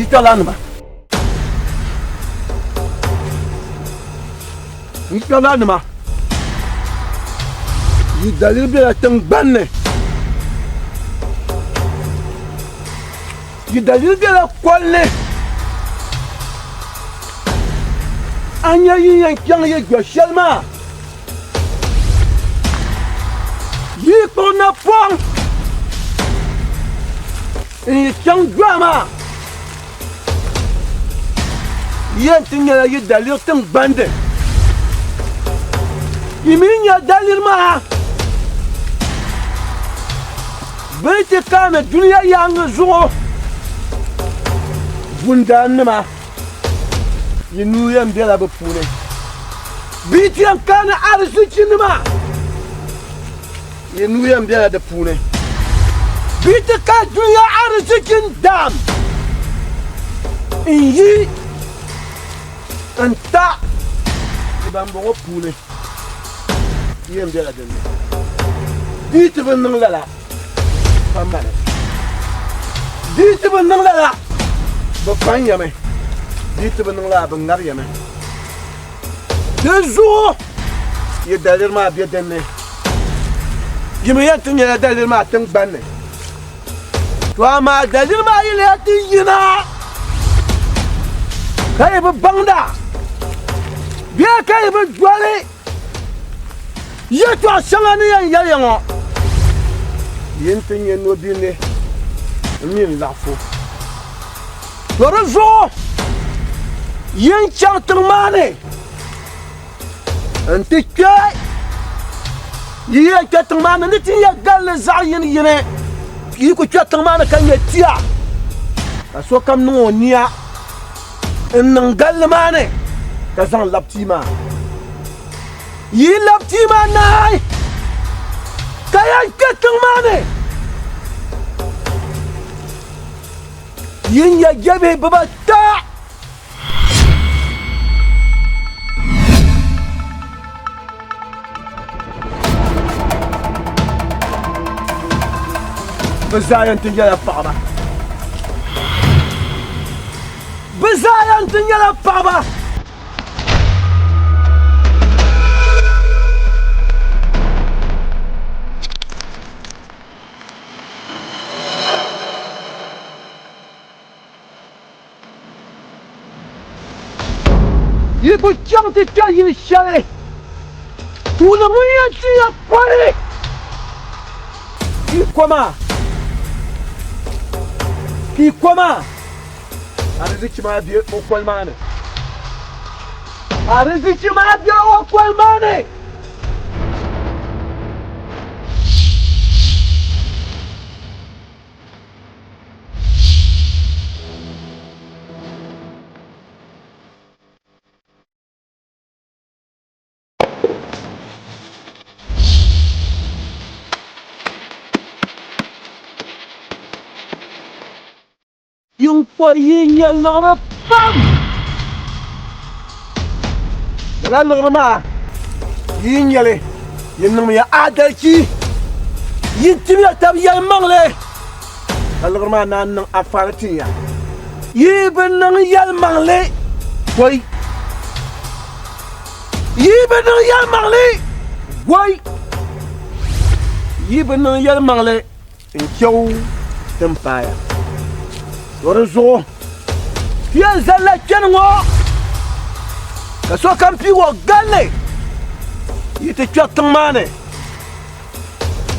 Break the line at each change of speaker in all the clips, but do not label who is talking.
Nkalanma. Nkalanma. Yi dalil bela tingbanni. Yi dalil bela kolni. Anya yi yan kyang ye gwashalma. Yi kona pong. Yi kyang drama. Yen tinyala yi dalil tingbandi. Yiminya dalil ma. Bete kame dunia yang zuo. Bunda nima. Yinu yam bela bepune. Biti yang kana arziki nima. Yinu yam bela de pune. Biti ka dunia arzikin dam. Inyi anta ibambo pune. Yam bela de. Biti ben lala. Pambane. Biti ben lala. Bafan yame. Dit ben la bengar yame. Dezo. Ye dalir ma bi denne. Yime yatin ya dalir ma tin banne. Wa ma dalir ma ile yatin yina. Kay bu bangda. Biya kay bu jwale. Ye to sangani yan yayango. Yen tin ye no bi ne. Min la fo. Lorenzo. Yen chang tengmane. Enti kay. Yen chang tengmane ni ti ya gal za yen yene. Yi ko chang tengmane kan ye tia. Aso kam no nia. En gal mane. Ka zan laptima. Yi laptima nai. Kaya chang tengmane. Yen ya jabe baba ta. Bezayan tinggal apa ba? Bezayan tinggal apa ba? Ibu jangan tidak ini syarih. Tulang yang tidak boleh. Ikoma. Ikoma. Arziki ma biyo okwal mane. Arziki ma biyo okwal mane. Yung parinya lara pam. Dalam rumah, yin yale, yin namanya ada ki, yin tiada tapi yang mangle. Dalam rumah nan afartinya, yin benang yang mangle, boy, yin benang yang mangle, boy, yin benang yang mangle, engkau tempaya. Lorenzo, dia zala kenwo. Kaso kampi wo galle. Yite kyatang mane.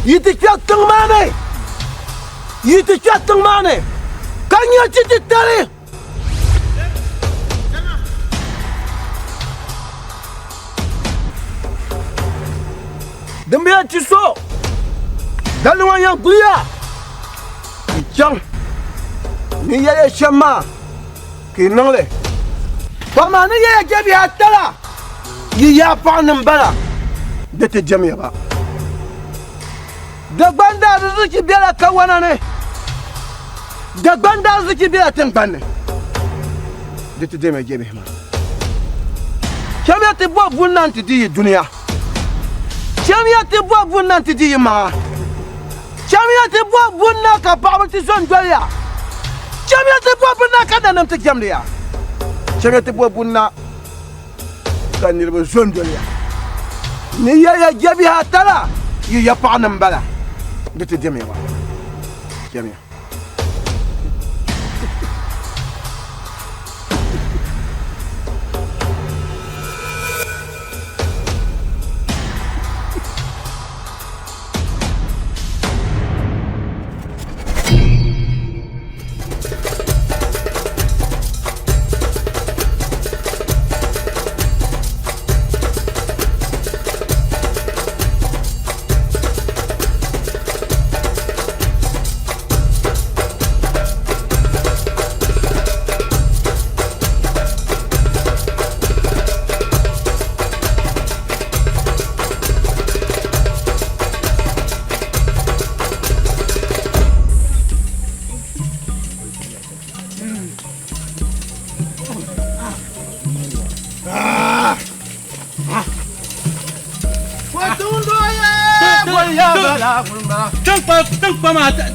Yite kyatang mane. Yite kyatang mane. Kanya chiti tare. Dembe chiso. Dalwa yang buya. Ichang. Ni ya shama kinole pama ni ya jabi atala yi ya panin bala da ta jami'a ba da banda arziki bela kawana ne da banda arziki bela tanban ne da ta jami'a jabi ma jami'a ta bo bunnan ti di duniya jami'a ta bo bunnan ti di ma jami'a ta bo bunna ka ba ti son doya Jamia te bobuna kana te jamlia. Jamia te bobuna kanil bo zondolia. Ni ya jabi hatala ya paana mbala. Dite jamia wa. Jamia.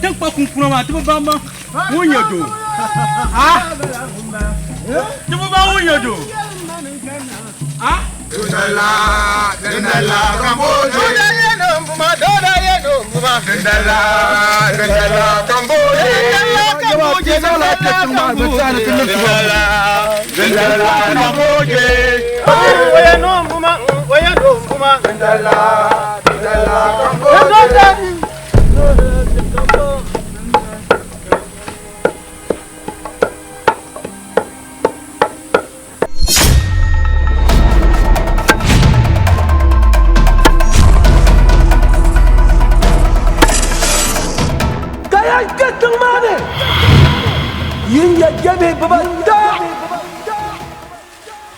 Tanpa kunkuna ma tiba bamba wonya do tiba ba wonya do dala kamboje dala mbuma dala kamboje dala kamboje oya no mbuma dala kamboje
ينيا جبه ببدا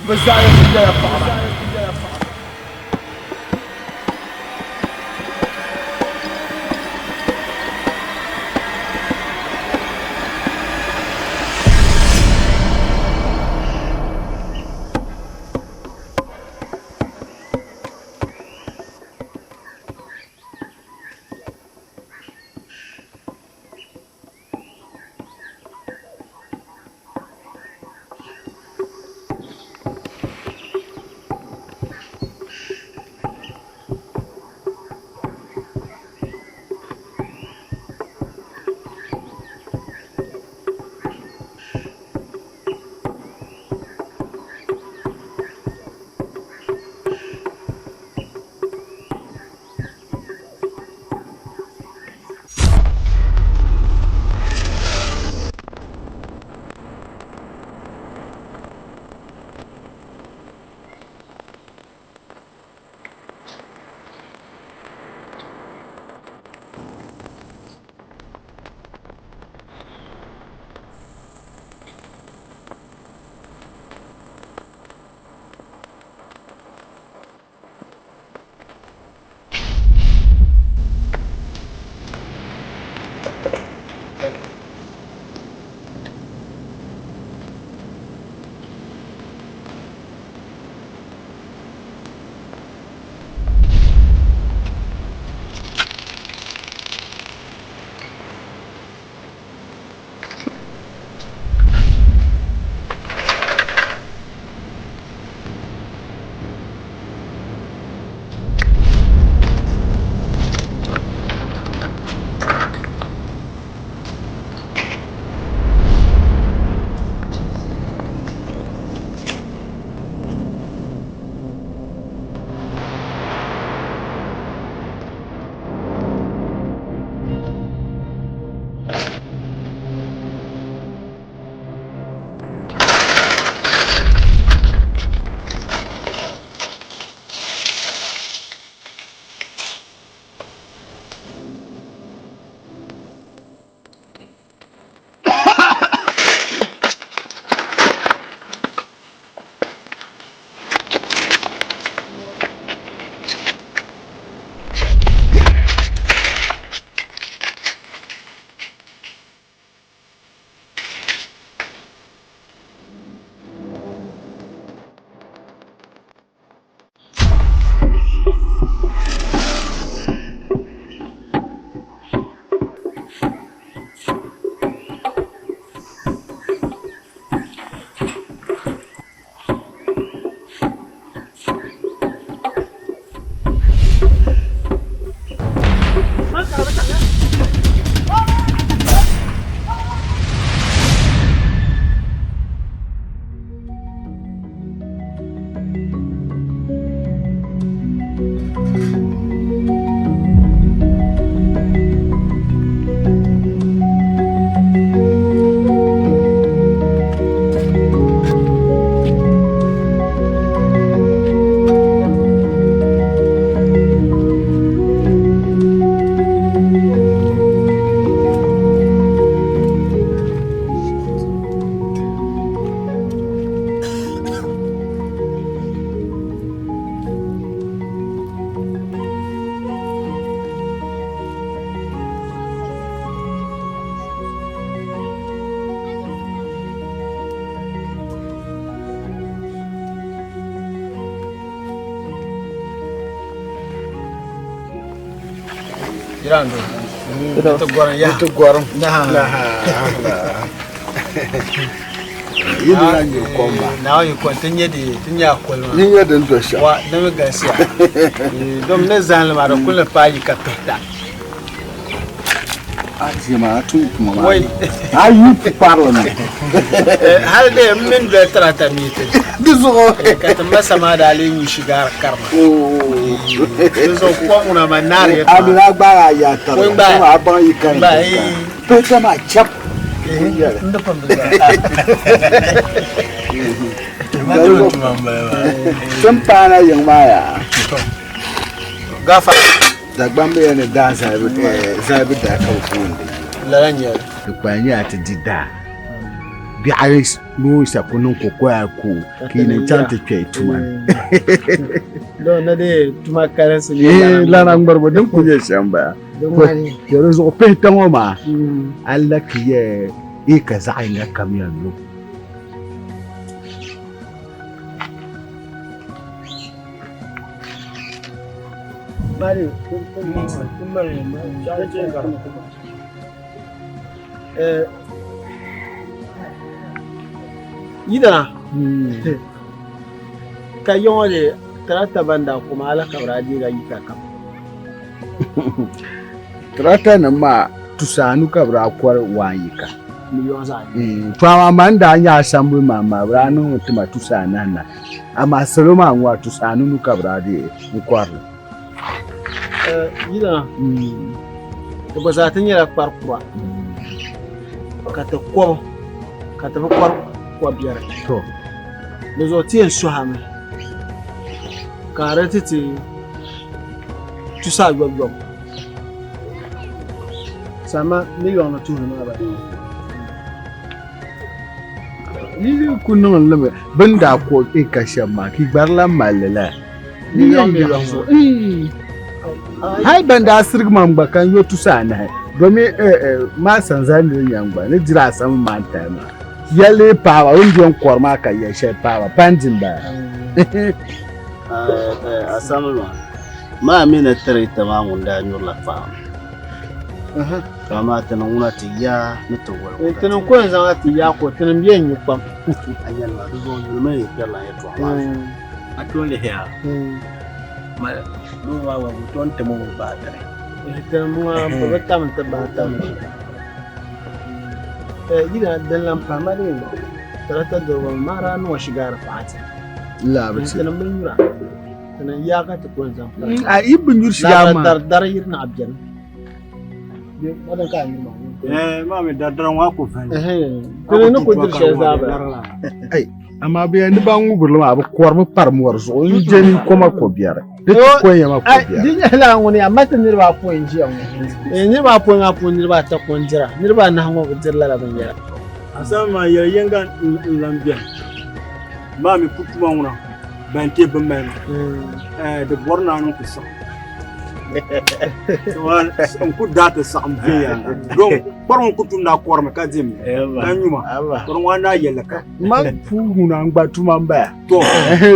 بزايا يا فقرة Irando. Itu goreng ya. Itu goreng. Nah. Ini lagi komba. Now you continue di tinya kwalma. Ni ya dan to sha. Wa da ga sia. Dom ne zan ma da kullu fayi ka fita. Aji ma tu kuma. Wai. Ayu parliament. Hal da min da trata mi te. Dizo ka tamba sama da alin shigar karma. Dizo ko muna manare. Abira gba ya ta. Ko ba ban yi kan. Ba pe ma chap. Ndo pambe. Sempana yang maya. Gafa. Dagbani yana da zabi da kan fundi. Laranya. Dagbani ati dida. Bi aris no sa kunun kokoya ko kinin chante kai tuman. Do na de tuma karansu ne. Lana ngbarbo din kuje shamba. Yaro zo pe tangoma. Allah kiye ka zai na kamiyan no. Mari, Yidana. Kayon de trata banda kuma ala kabraji ga yika kam. Trata na ma tusanu kabra kwar wayika. Miliyon sa. Twa manda anya sambu mama branu tuma tusana na. Ama saloma ngwa tusanu nu kabra de kwar. Yidana. To bazatin yara parkura. Kata kwar kwa biyar. To. Lezo tien suhame. Kare titi tusa gwagwag. Sama miliyon na turu na ba. Yili kunon lebe benda ko ikashama ki barla malala. Miliyon so. Hai banda sirgman bakan yo tusa na. Domin ma sanzan da yangba ne jira san manta ma. Yale pawa undion korma ka ya she pawa panjin ba. Asamma ma amina tare tamamun da nyulla fa. Kama tana una tiya na tawar. Tana ko yanzu za ta ya ko tana biyan yi kwam. Anyan ma zo yulme yalla ya to ma. Atole ya. Ma no wa muton tamo ba tare. Tana mu ba ta mun ta ba ta mu. Gida dallan fama ne. Tarata da mara no shigar fata. La ba ce. Tana mun yura. Tana ya ka ta ko zan fara. A ibn yur shiga ma. Dar yirna abjan. Wadan ka yi ma. Ma me dadran wa ko fa. Tana no ko dir za ba. Ai amma biya ni ban ngubul ma ba kwar mu par mu war zo in je ni koma ko biyar. Duk ko yama ko biyar. Din ala ngoni amma tan ni ba ko in ji an. Ni ba ko ngapo ni ba ta ko njira. Ni ba na hango dirla la ban yara. Asama yayenga lambia. Ma mi kutuma ngona. Ban te ban mai. De borna no ko sa. Wal on ku data sa am biya. Donc baron kutum na korma ka jim. Kanyuma. Baron wana yelaka. Man fu huna ngbatuma mba. To.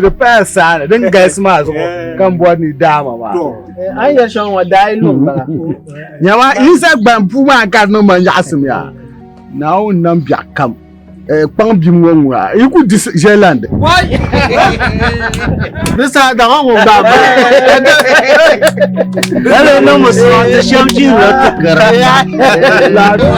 De pesa den guys ma so kan bo ni dama ma. To. An ya shon wa dai lumba. Nyama isa gbampu ma ka no man yasum ya. Now nam bia kam. Pang bim ngwa. Iku dis Zealand. Why? Bisa da ngo ba. Dale no mo so ta shamji ro kara. La do.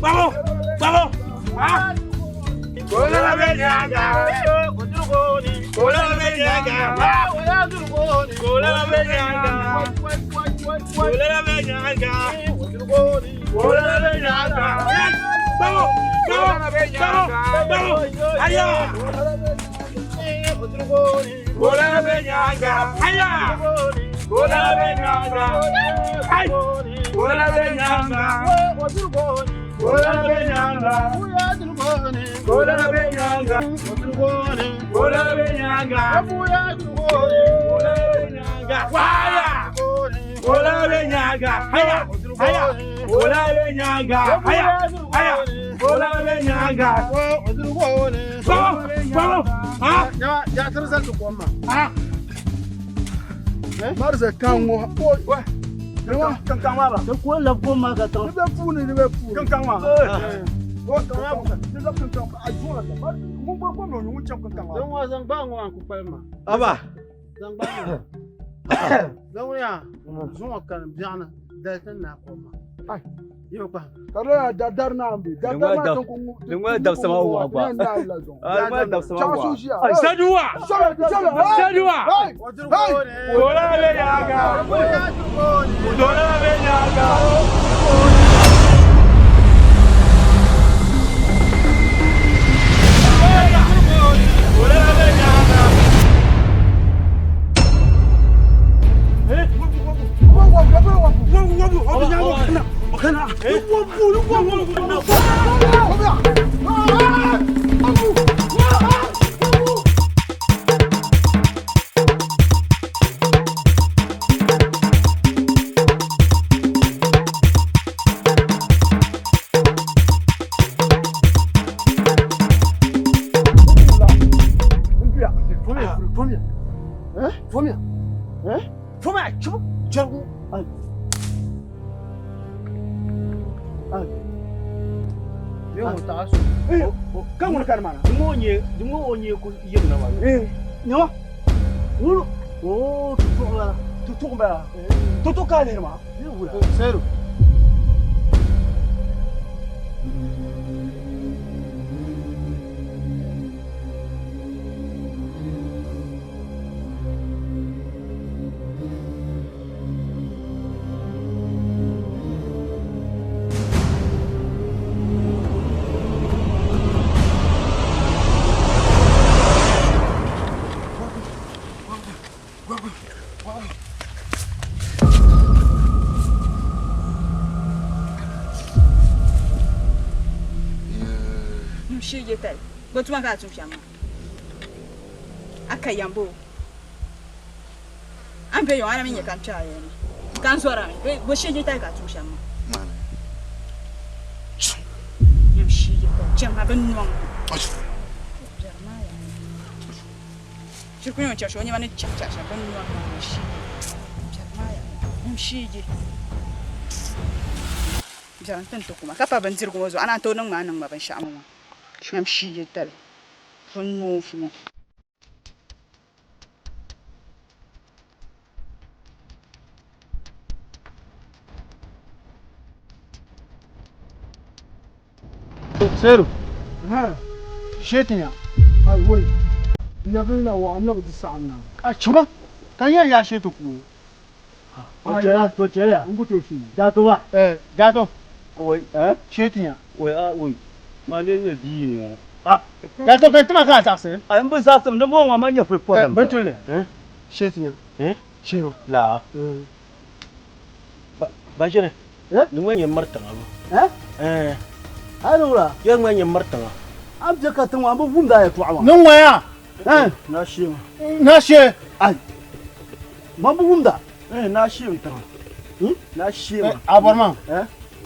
Vamos. Vamos. Ah. Kola la benyanga. Kola la benyanga. Kola la benyanga. Kola la benyanga. Kola la benyanga. Vamos. Vamos. Vamos. Allá. Kola la benyanga. Allá. Kola la benyanga. Ay. Kola la benyanga. Kola la benyanga. Kola la benyanga. Kola la benyanga. Kola la benyanga. Waya. Kola la benyanga. Haya. Haya. Kola la benyanga. Haya. Haya. Kola la benyanga. Vamos. Vamos. Ah.
Ya terasa tu koma.
Ah.
Marza kango. Oi.
Kang ma ba?
Ko la koma ka to. Be fu ni be fu.
Kang ma.
Wo to ya mo. Ni la kang kang ajua ta. Mo ko no nyu cham kang kang. Don wa zang ba ngo an ku palma.
Aba.
Zang ba. Don ya. Zo kan biana da tan na koma. Ai. Yo ba. Kala da dar na ambi. Da dar ma ton ku.
Lengwa da sama wa ba. Lengwa da sama wa.
Ai
Sadua. Sadua. Kola le yaga. Kola le yaga. Dungo onye ko yin na wa.
Nyo. Oh, tutu ba. Tutu ka le ma. Sério.
Yetel, but one got to Shama. Akayambo. I'm very I mean, you can try. Can't swear at me. But she did take to Shama. You she, Jim, I've been wrong. She couldn't just when you want to check, I've been wrong. She did. Jonathan took my cup and zero was an Antonio man and Mabin Shama. I'm she yetel. Don't move me.
Sério? Chetinha. Ai, oi. Never know, I'm not the son now. Ah, chuma? Can you hear shit to you? Oh, yeah, but yeah, I'm going to see. That one. That one. Oi, chetinha.
Oi. Ma ne di.
Ah, that's okay. Come on, guys.
I'm busy some the more man you prepare.
Betul. Chetinha. Chero.
La. Ba jere. Ni wenye martanga.
Alura.
Yang wenye martanga.
Am je ka tanwa bu bunda ya tuwa. Nan waya.
Na shi.
Na shi. Ai. Ma bu bunda.
Na shi tan. Na shi ma.
Abarman.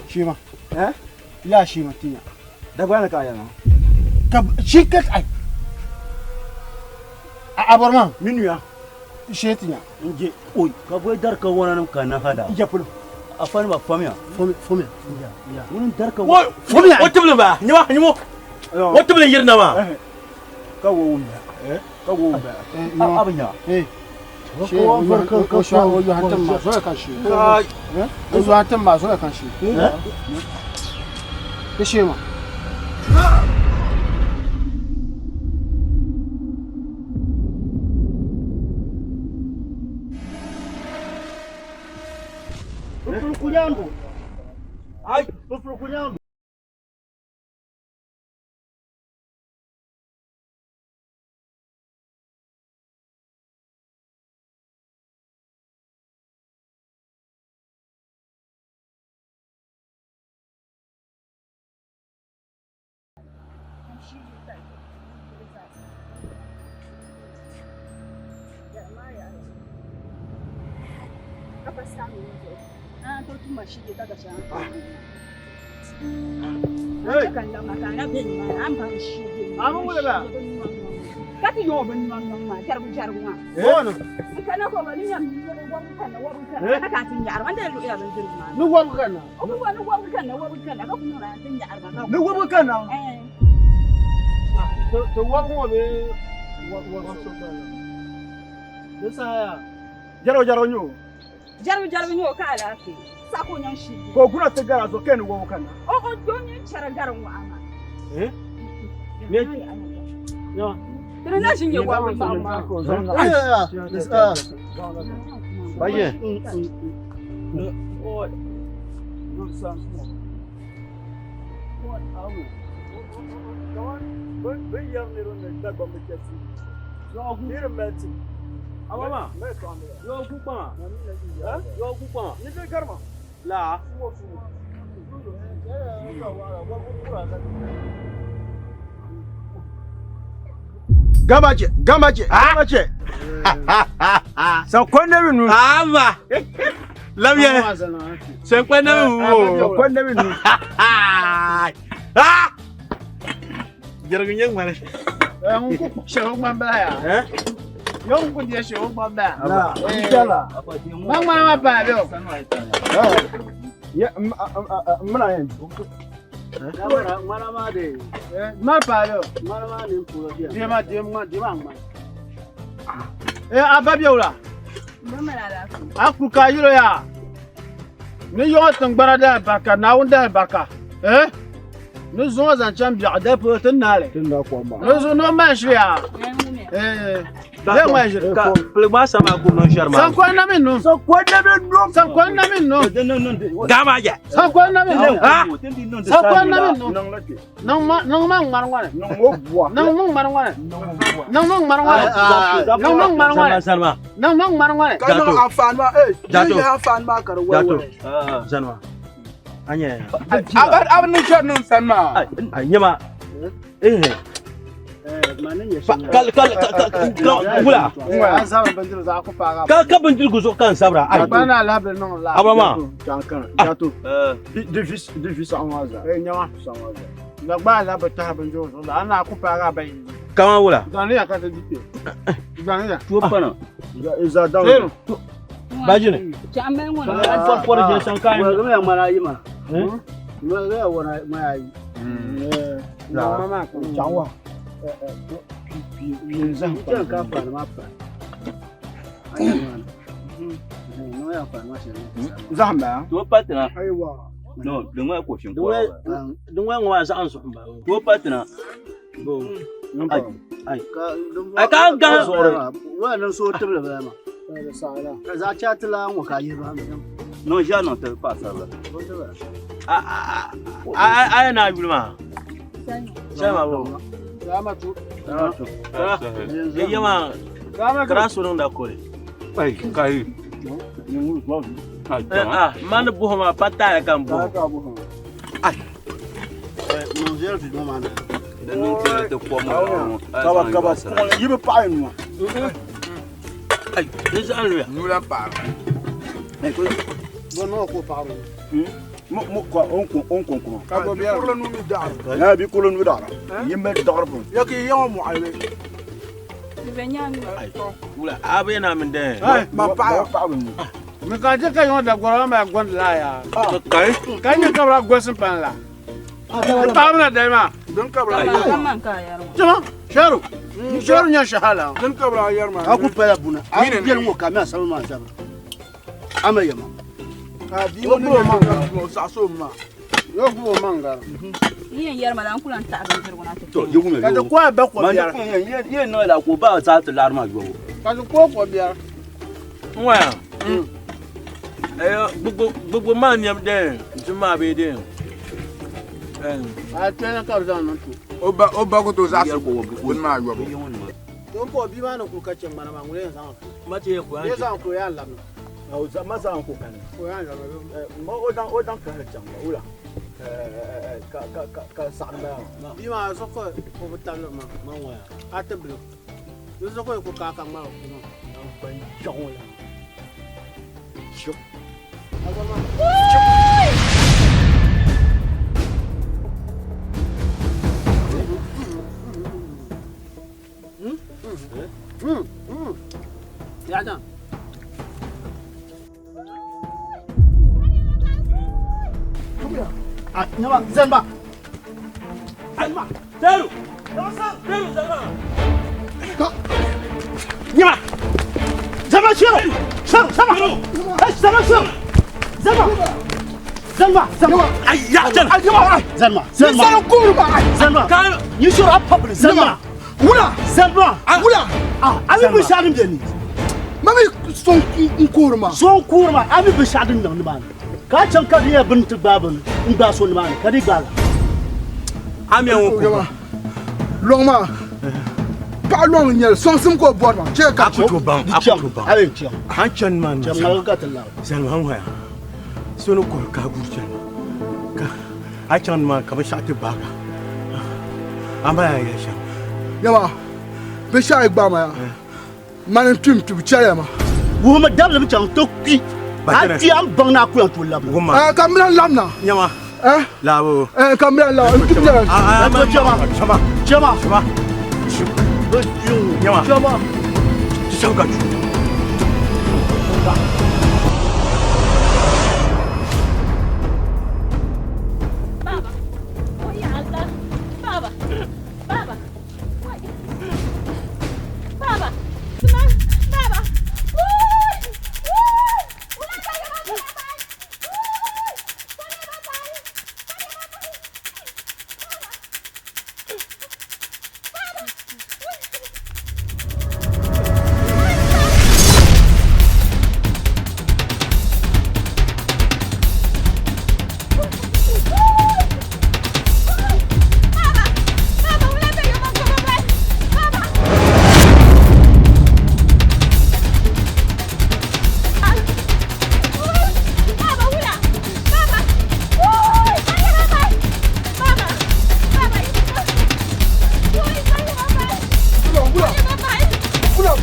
Shi ma. Ya shi ma tinya.
Dagbani kaya na.
Ka shi ka ai. Abarman.
Minuya.
Shi tinya.
Nje. Oi, ka boy dar ka wona nan kana hada.
Ya fulo.
Afani ba famia.
Famia.
Ya. Wurin dar ka.
Famia.
Wotubule ba. Nyimo. Wotubule yirna ma. Ka wo wumba. Ka wo wumba. Abanya.
Ko shwa wo hatam ma so kan shi. Ko zo hatam ma so kan shi. Kishima.
Kunyango. Ai, kunyango. Jaro nyo kala ki sako nyan shi ko kuna te gara zo ken wo kana o don yin chara gara wa ama ne yo tena na shin ye wa ma
Baye.
o no san what awu don ben yar ne ron da ba me kesi zo gu dire meti Awama, yo kupa, yo kupa. Ni ke garma? La.
Gamache. Sa kwenda binu.
Ava. Lamye. Se kwenda binu.
Kwenda binu.
Ah! Jaragunyang mare.
Ngu shehu mamba ya. Yung ko dia shehu mamba.
Na,
inshallah. Mama ba yo. Ya mana yan.
Mana ma de.
Ma pa yo.
Mana ma ni puro dia.
Dia ma. Ababio la.
Mama la.
Aku ka yiro ya. Ni yo tangbara da baka na wunda baka. Ni zo zan chan biya da potin nale.
Tinda ko ma.
Ni zo no man shi ya. Ya ma shi
Ka plema sama ko non charma.
San kwa na min no. San kwa na min no.
Gama ya.
San kwa na min no.
Ah.
San kwa na min no. Nang mang marangwane. Nang mang marangwane.
Salma.
Nang mang marangwane.
Jato.
Afan ma
Jato.
afan ma kar
Jato. Salma. Anya.
Abar ni shot nun san ma.
Nyama. Gula. Ka bandir guzo kan sabra.
Bana labre non la.
Abama.
Jato. De vis en waza. Nyama san waza. Na ba la ba ta banjo so la ana ku para ba yi.
Kama wula.
Dan ya ka ta dite. Dan ya.
Tuwa pana.
Iza dawo.
Bajine.
Jamen wona.
Al for je sankai.
Wa ga mana yi ma. Wa ga wona ma yi.
La mama ko jawa.
Kan ka fa ma fa. No ya fa ma shi.
Zamba.
Tuwa patina.
Aiwa.
No, dungwa ko shin ko. Dungwa ngwa sa an su ba. Tuwa patina. Go. Ai. Ka
wa nan so tibla ba ma. Ka za cha tila wa ka yi ba.
No ja no te pasa ba. Ai na bulma. Sai ma bo.
Sama tu.
Yama. Kara so da kore. Ai kai. Man bu ma pata kan bu.
Ai. No zero fi do mana.
Dan nun tele te ko mo.
Kaba. Yibe pa enu.
Ai, this an lu.
Nula pa.
Ai ko.
Bono ko pa ru.
Mo ko on ko.
Kaba biya. Ko nu mi dar.
Ya bi ko nu dar. Yimbe dar bu.
Yaki yawa mu aiwe.
Ai. Wala abe na min de.
Ma pa. Mi ka je ka yon da gora ma gon la ya.
Kai.
Ka ni ka bra gosin pan la. Pa na da ma. Don ka bra.
Man ka yaro.
Tuma, sharu. Sharu nya shahala.
Don ka bra yar ma. Aku pela buna. Ai gel mo ka ma sa ma sa. Ama yama.
Di woni ma sa so ma.
Yo ko manga.
Yin yar malan kulan ta ban jirgona ta.
To yugo me.
Ka ko ba ko biya.
Ye no la ko ba za ta larma go.
Ka ko biya.
Wa. Gbogbo man yam de. Juma be de.
A tena ka za nan to.
Oba ko to za su ko ma yo.
Don ko bi ma na ku kacin mana ma ngure san.
Mace ko
Ye san ko ya lam.
au za masa ko kan
Ko ya lam.
mo odan ka chang ba ula ka sa ba
Bi ma so ko butan ma wa. A te blo. Yo so ko ka ma ko ma.
ban chong la chuk
Ya dan. Ah, nyama Zemba.
alma teru teru zama
Nyama. Zemba shiro. Shiro, sama. Eh, sama shiro. Zemba. Zemba.
ay ya jan
Zemba. Zemba. Zemba.
kan
You should up public. Zemba.
Wula,
Zemba.
wula.
Ah, abi bishadim deni.
Mami son kurma.
So kurma, abi bishadim nan ban. Ka can ka ya bint babun, in ba so ban, ka di gala.
ami an ko
Longma. Pa long nyel son sim ko board ma. Je ka
akuto ban
Abi ciam.
han chan man
Ciam na ka tala.
zan han waya sono ko ka gurjan ka a chan man ka ba shati baga amba ya sha
Yama. Be sha igba ma ya. Man tum tu chere ma.
Wo ma dab le ciam to ki. A ti am bang na ku yan to lab.
goma
Kamran lamna.
nyama
Eh?
labo
Kamran la. Tu chere.
chama
Ciama.
chama nyama
Ciama.
changa
Baba. Oh ya Allah. Baba. Baba. Baba. Senang. Baba. Woi. Woi. Ulang lagi baba. Woi. Sana baba.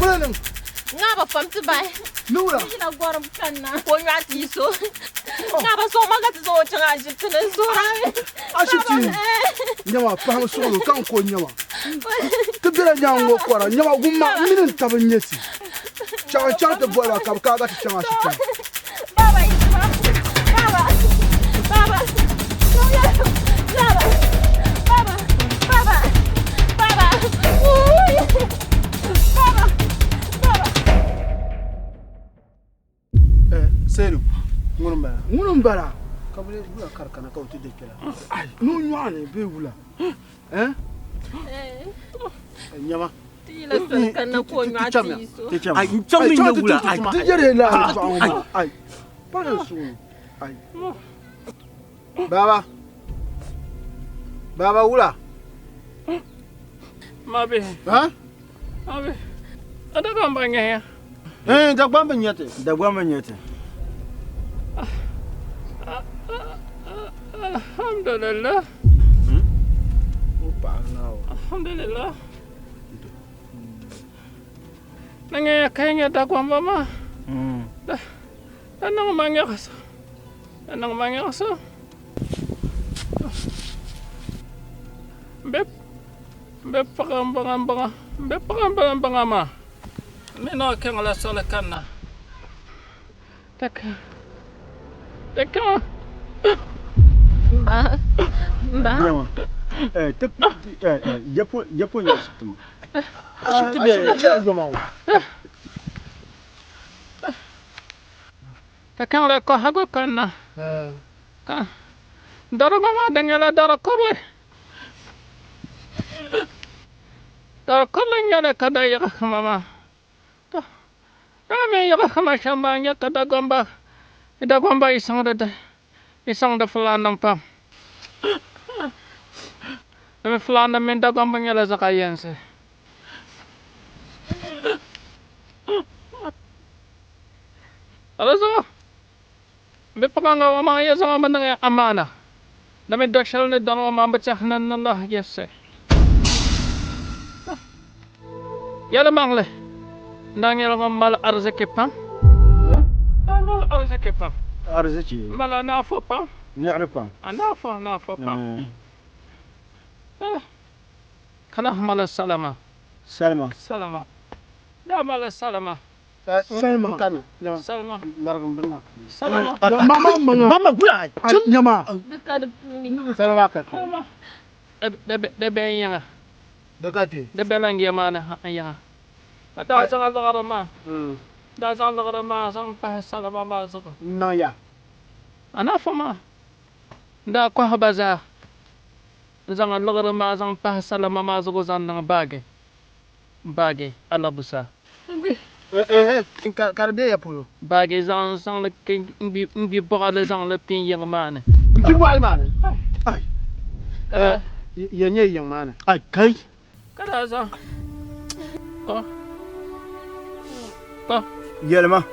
Wula ning.
Nga ba fam ti bai.
Nura.
Ina gorum kanna ko nyati so. Nga ba so maga ti so changa jipti ne so ra.
Ashiti. Nyama pa so lo kan ko nyama. Ke bela nyango kwara nyama gumma minin tabanyeti. Cha te bola ka ga ti chama ashiti.
Baba ina ba. Baba. Baba. Baba. Baba. Baba. Baba. Uy. Baba. Baba.
Seru. Ngunum bara.
Kabule wula karkana ka uti dekela. Ai, no nyane be wula. Eh?
Nyama.
Tila kanna ko nyati so.
ay chang min wula ay
Ti jere la ma. Ai. Pa so. Ai.
Baba. Baba wula.
Mabe,
Ha?
mabe. Ada gambangnya ya.
Dagbani benyete.
Dagbani nyete
Alhamdulillah.
Opa now.
Alhamdulillah. Nangya kayaknya dakwam mama. Anong mangya kaso? Anong mangya kaso? Bep pakambanga ma. Mino keng ala sole kanna. Taka.
Ba.
nyama te japo nya situm
Ashiti be joma.
Takang le ko hago kanna. Ka. Dara mama dengela dara korle. Dara korle nyale kada ya mama. Kami ya kama shambanya kada gomba. Ida gomba isang da fulanang pam. Dami fulana minda gomba nyala zakayense. Alazo. Bipakanga wa mga yasa nga manang amana. Dami dasyal ni dono mambatsah na Allah yese. Yala mangle. Nangil nga mal arziki pam. Mal arziki pam.
arziki
Mala nafo pam.
نعرف pam
Nafo pam. Kana mala salama.
سلمى
Da mala salama.
Salma.
Salama.
Salma.
Salama.
Mama gula. Nyama. Salma ka.
De be yanga.
Dakati.
De be lang yamana yanga. Da sang algarama. Da sang algarama sang pa salama ma zako.
No ya.
Ana fama. Da ko habaza. Sang algarama sang pa salama ma zako zan nang bagay alabusa.
Karbe ya puyo.
Bagay sang le king mbi bokale sang le pin yamane.
Jibo man. Ai. Yenye yang mana?
Ai kai.
Kada sang. Ko.
يلما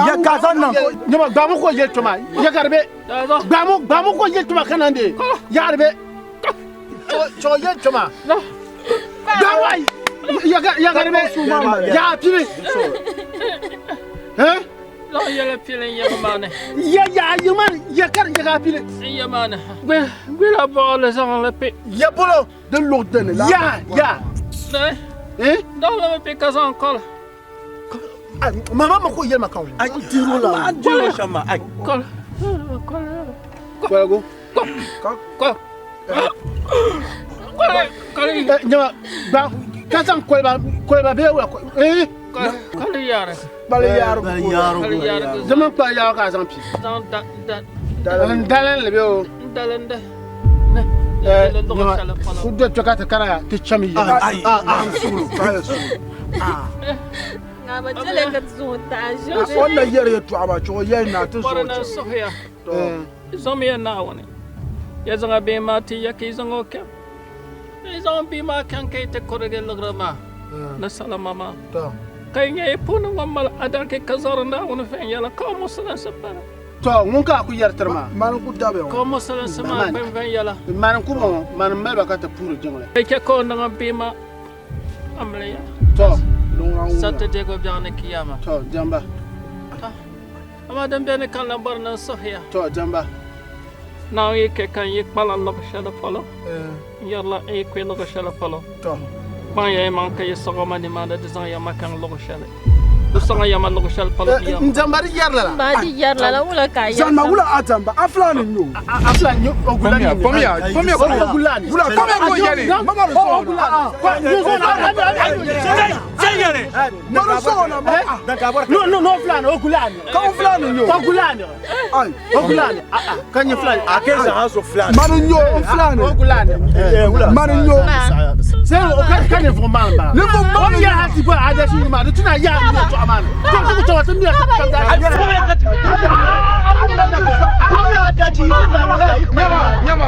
يا كازانا
Nyama gamu ko yel tuma. Ya karbe.
Da zo.
Gamu ko yel tuma kanande. Ya karbe. Cho yel tuma.
No.
Dawai. Ya karbe. Ya pili. Hein?
Lo yele pilin yamane.
Ya yuman ya kar ya pili.
Yamane. Be la bole sang le pi.
Ya bolo de l'ordre là. Ya. Eh?
Dans le pi kazan kol.
Mama ma ko yel ma kaw.
اي تيرو لا تيرو شما اي
Kol.
Ko
Kol. Kol.
Nyama ba kazan ko ba be wa ko. Eh?
Kol yare.
Bale yaro.
Kol yare.
Zaman pa ya ka zan pi.
Dans
Dalan le be o.
dalende.
Ku do to ka kara ti chami ya. Sulu.
Nga ba jele ka zonta jo.
Wala yere ya tu aba cho yel na tu so.
Bana sohya. Zomi na woni. Ya zanga be ma ti ya ki zango ke. Zanga be ma kan kai te korege lograma. Na salama ma.
To.
Kai ngai punu mamal adar ke kazar na woni fen yala ka musala sabana.
To mun ka ku yar tarma. Man ku dabe o.
Ko musala sama fen yala.
Man ku mo man mel ba ka ta puru jingole.
Kai ke ko na be ma amleya.
To. Lunga.
Saturday go bjana kiyama.
To jamba.
Ama dan bene kan lambar na sohya.
To jamba.
Na yi ke kan yi kpala lok shala polo. Yalla e kwe lok shala polo.
To.
Ban ya man ka yi sogo mani ma da zan ya makan lok shala. Du sanga ya man lok shala polo ya.
Njambari yar la.
Ba di yar la wala ka yar.
زعما ولا اتم افلان النو
Aflan yo ogulani. Pomia ko ogulani.
ولا كم يقول يعني ما مرسونا مرسونا
No flan ogulani.
كم فلان النو
Ogulani.
اي
Ogulani. Kan you flan?
Akeza haso fulani.
مارينيو فلان
Ogulani.
مارينيو
Say o kan you for man ba.
Levo man.
Ya hati ba ada shi ma tuna ya ni to amana. To to tun biya ka da.
نيما نيما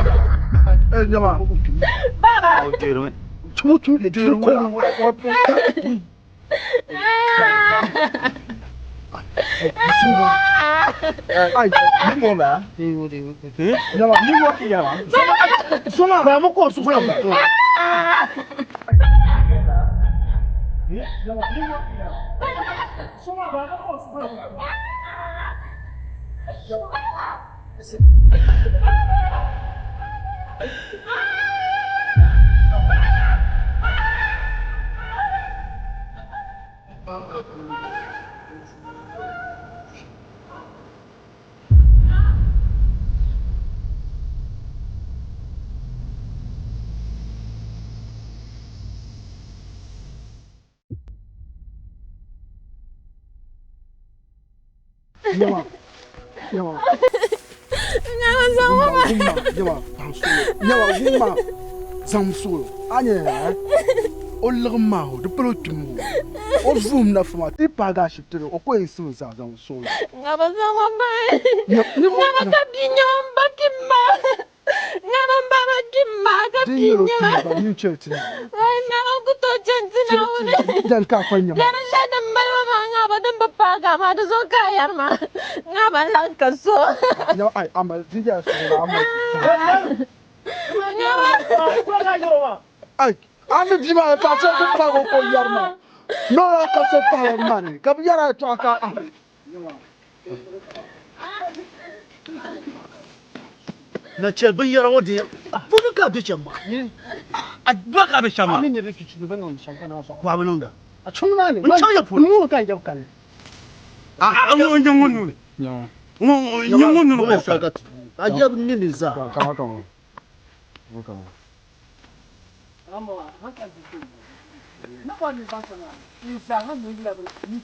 Ba mo ko su ko ba. Yawa.
Ngaba sama.
Yawa. Yawa gumma. Zamsul. Anya. Olma ho de pelotumu. O vum na fama. Ti paga shitero. O ko insu za zamsul.
Ngaba sama ba. Ngaba kabinyo bakimba. Ngaba mbaba kimba kabinyo.
Dinyo ni cheti.
Ay ngaba kuto chenti na one.
Dan ka kwanya.
Dana shada mbaba ma ngaba damba paga ma da zo kayar ma. Ngaba lanka so.
No ai amal dinja so amal. Ai Ami bima pa so ko pa ko yarma. No la ka so pa yarma. Ka yara to aka.
Na ce bin yara wadi. Bunu ka bi can ba. A ba ka bi can ba.
Ni ne da kici ban nan shanka na so.
Wa bin da.
A chuna ne.
Mun can ya fu.
Mu kan jab kan.
Mun nyangun.
Ya.
Nyangun no ko sa ka. A ya bin ni za.
Ka ka. Ka.
Amma haka ji. Na ba ni ba sana. Ni sa han ni la ni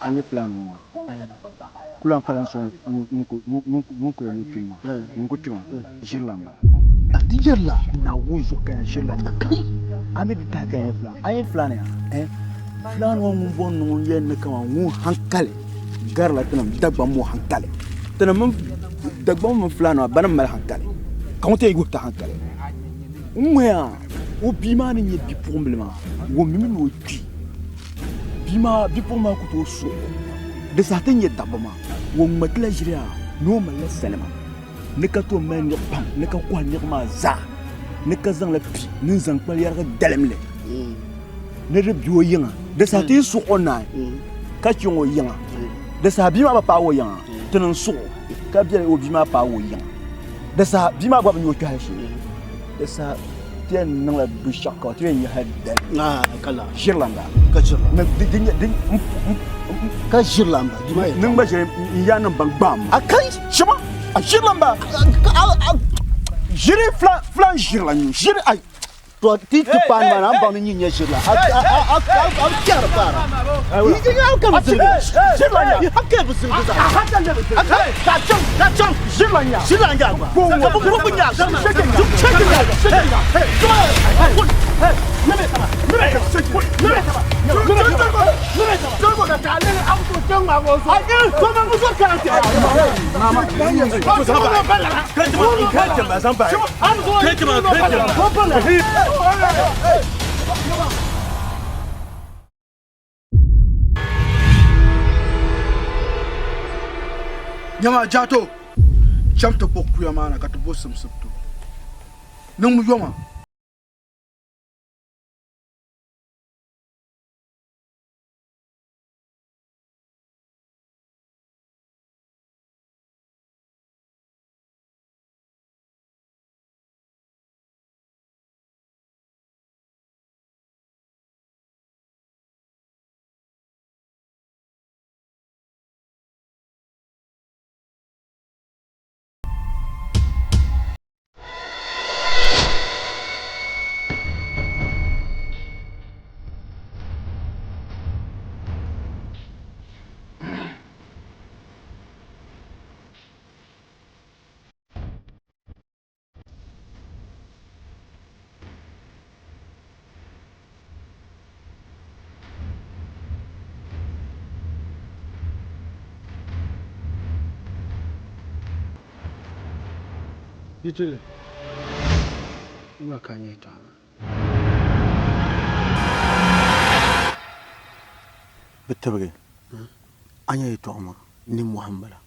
Ani plan mo. Kula falan so mun ko ni tuma. Mun ko tuma. Jirlamba.
Dijella.
Na wuzo kan jirlamba. Ami bi ta kan plan. Ai plan ya. Plan wo mun bon no yen kan mu hankale. Garla tanam dagba mo hankale. Tanam dagba mo plan wa banam mal hankale. Kan te gutta hankale. Umya o bima ni bi problème. Wo mimi no ti. Bima bi pour ma kuto so de certains y dabama wo matla jiria no mala salama ne ka to man ni pam ne ka kwa ni ma za ne ka zang la pi ni zang kwal yar ga dalemle ne de bio yinga de certains so ona ka chongo yinga de sa bima ba pa wo yinga tenan so ka bi o bima pa wo yinga de sa bima ba ni o ka shi de sa tien nang la bu shaka tien ya hadda
Kala.
Jirlanda
Ka jirla.
na din
Ka jirla ba. Jima ya.
nin ba je ya nan ban bam
Akai.
shima a jirlamba jiri flan jirlan jiri ai
To ti ti pan ma na ba ni nya jirla. A kyar para. Yi ga ka musu. Jirla ya. Hakka musu ga.
haka ne ka can jirlan ya
Jirla ya ba. Ka bu ku nya.
Nyama jato. Chamto pokuya mana ka to bosum subto. Nung mu yoma.
Yitile ina kanye ta bitabge anya yi toma ni muhammala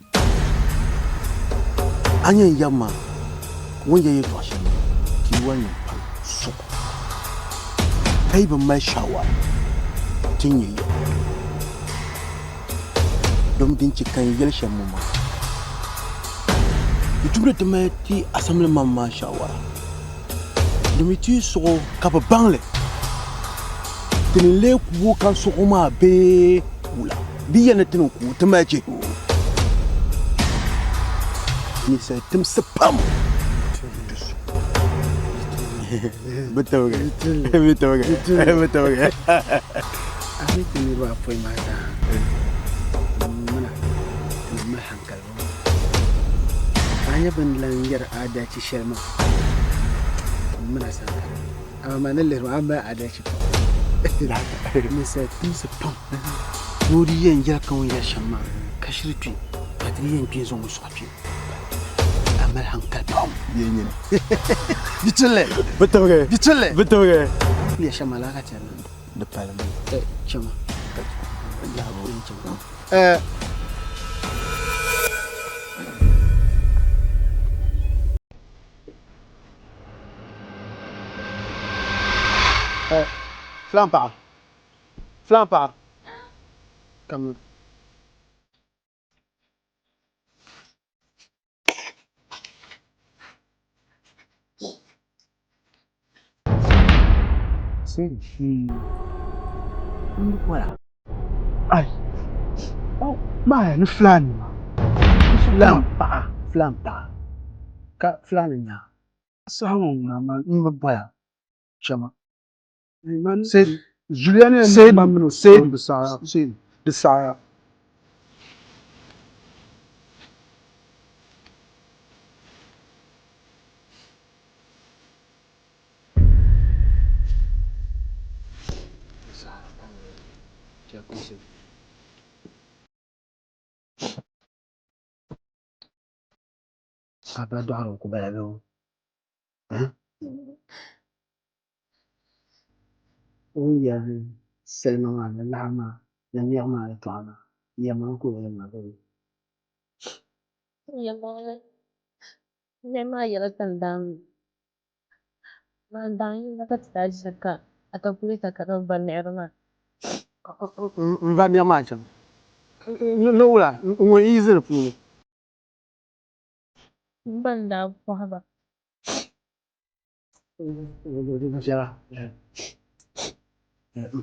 anya yamma wanda yi to shi ki wannan so kai ban mai shawara tin yi don binciken yalshen mu ma jumla da mai ti asamle mamma shawara domin ti so kaba bangle tin le ku kan so ma be wula bi yana tin ku ta mai ce ni sai tim sapam betul
Ami tini ba foi mata. Mana? Anya ban lan yar adaci sharma. Muna sa. Amma nan le ma ba adaci. Ne sai tun se pam. Nuri yen ya kan ya shamma. Kashirtu. Patriyen pizo musqati. Amal hankal pam. Yen. Bitule. Bitule. Ya shamma la ka tana. Da palama. Chama. La bo chama. Flampa. Comme. Voilà. Aïe. Oh, bah, le flan. Flampa. Flannya. Sama mama, voilà. Chama. C'est Julien c'est de ça. C'est de ça. Apa doa aku bela lo. Oh ya, selama lama yang lama itu ana. Yang aku yang aku.
Nema yɛrɛ kan dam. Ma dan na ka ta shaka ata kuli ta ka ban nerma.
Va bien match. No la, on easy le pour.
Ban da ko haba.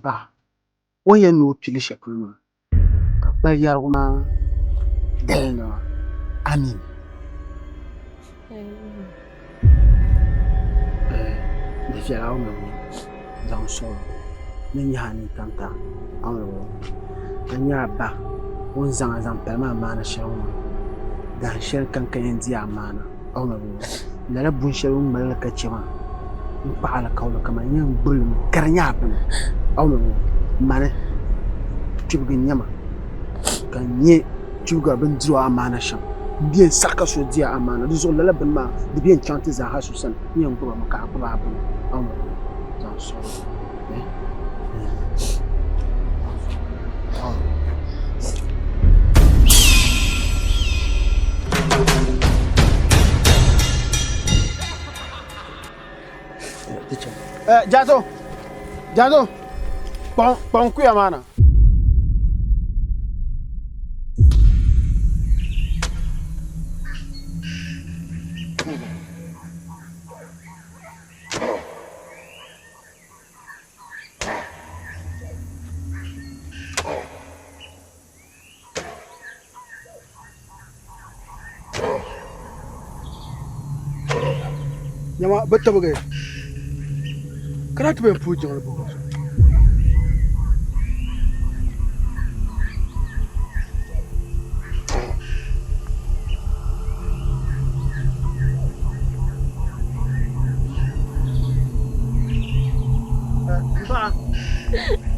Ba. On ya no pili shakuru. Ba yar kuma delno. Amin. De fiara o meu dans solo. Ni hani tanta. Amro. Anya ba. On zanga zan pelma mana shawo. Dan shel kan kan di amana. Amro. La bun shel malaka chima. Paala kaula kama nyan bulum karnya bin. Amro. Mane. Tibugin nyama. Kan nye tuga bin zuwa amana sham. Bien saka so dia amana dizo lala ben ma de bien chanter za ha susan ni ngo ma ka ko ba bu am za so Jazo pon ku amana Nyama betta bagay. Karat ben puji ngol bo. Ba.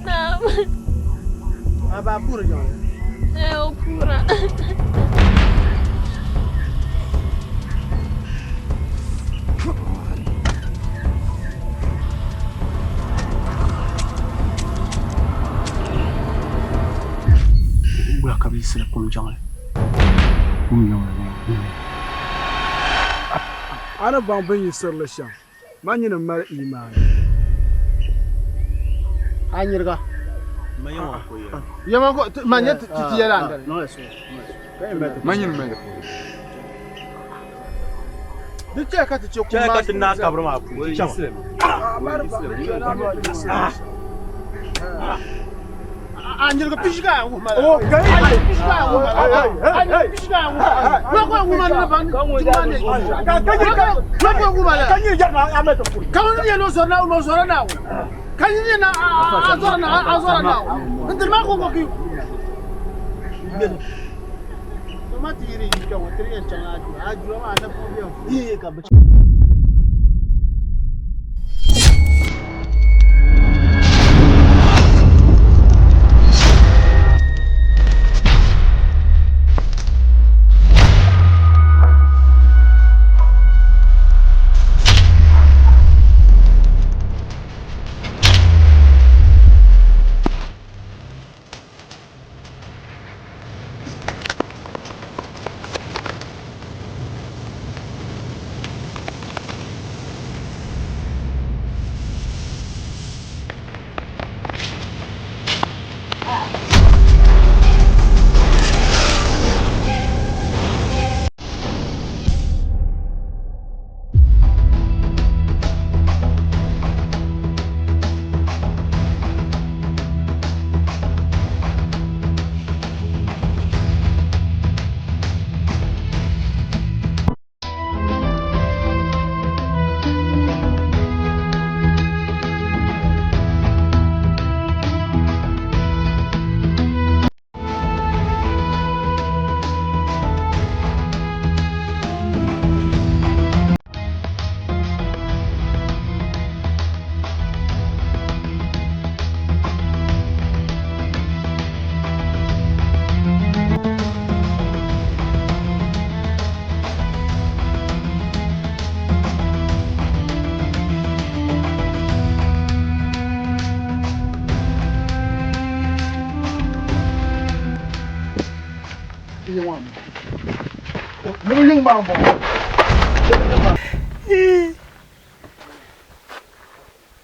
Nam.
Aba pura jong.
O pura.
Kabisa kumjong. Ana ban ban yi sirla shan. Manyi na mar imani. Anyirga.
Mayan ko ya.
Yaman ko manya tiyala andare.
No eso.
Manyi na mega. Duk ka ta ce kuma
Ka tin na kabra ma ku.
Anyirga pishga nguma. Oh, kai pishga nguma. Anyirga pishga nguma. Kwa nguma na ban. Tumane. Kwa nguma ya. Kanyi jarna ameto ku. Kamu ni no sona no sona na. Kanyi na azora na. Ndir ma ko ki.
matiri ka watiri en changa aju ma na ko biya yi ka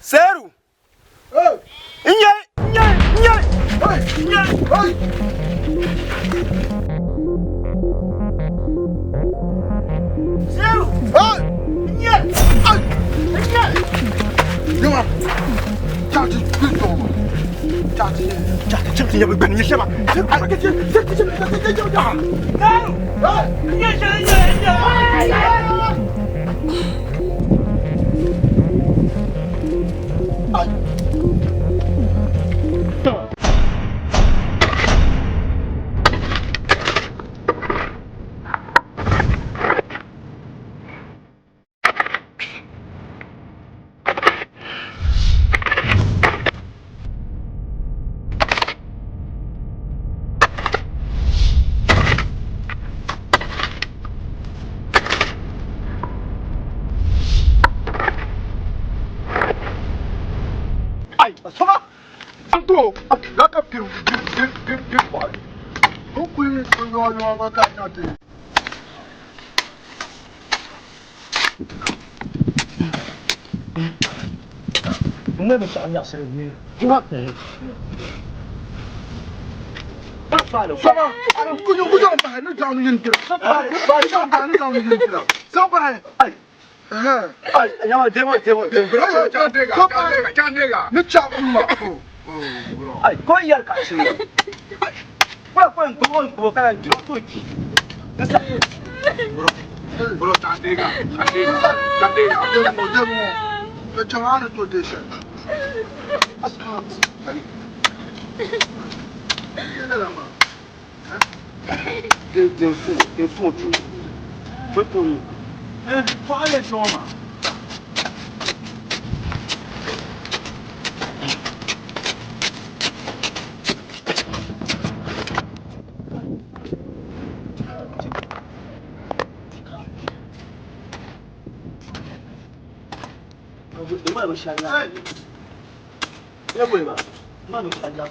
Seru. Hey. Inya. Hey. Seru. Hey. Inya. Inya. Charge good on. Charge ya begini ya siapa? Seru. Sama. Anto. Gak piru. Kuwi yo makanya. Bunga bisa anyak serius. Bunga. Sama. Kunyuk apa? Lu jangan nyentil. Sama. Jangan nyentil. Sama. Ya, jangan. Lu jangan. Ay, kau yang kasih. Apa yang kau kan jatuh? Bro, cantik. Demo. Jangan tu desa. Asal. Ini lama. Dia foto. Foto. Fala Joma. Mana masyaallah. Ya boleh ba? Mana masyaallah.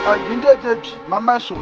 Yinde debi, mama so.